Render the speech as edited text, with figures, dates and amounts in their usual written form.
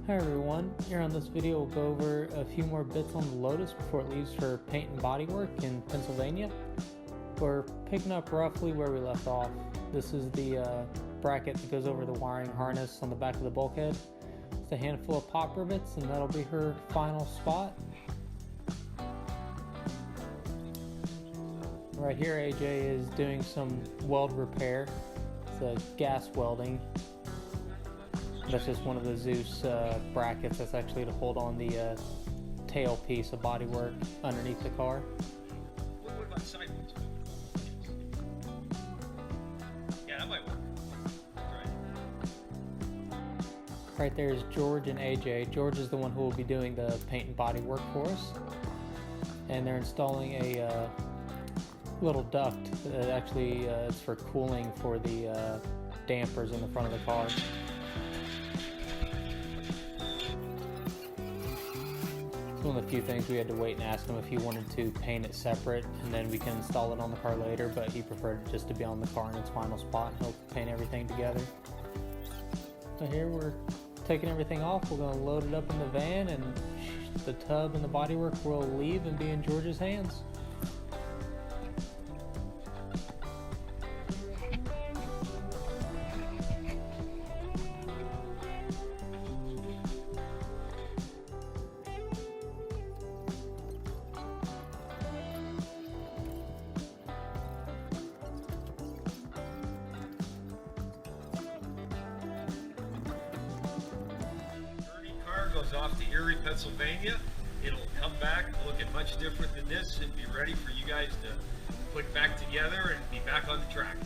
Hi everyone, here on this video we'll go over a few more bits on the Lotus before it leaves for paint and bodywork in Pennsylvania. We're picking up roughly where we left off. This is the bracket that goes over the wiring harness on the back of the bulkhead. It's a handful of pop rivets and that'll be her final spot. Right here AJ is doing some weld repair. It's a gas welding. That's just one of the Zeus brackets that's actually to hold on the tail piece of bodywork underneath the car. What about side ones? Yeah, that might work. Right there is George and AJ. George is the one who will be doing the paint and bodywork for us. And they're installing a little duct. Actually, it's for cooling for the dampers in the front of the car. One of the few things we had to wait and ask him if he wanted to paint it separate and then we can install it on the car later, but he preferred it just to be on the car in its final spot and he'll paint everything together. So here we're taking everything off. We're going to load it up in the van and the tub and the bodywork will leave and be in George's hands. Goes off to Erie, Pennsylvania. It'll come back looking much different than this and be ready for you guys to put back together and be back on the track.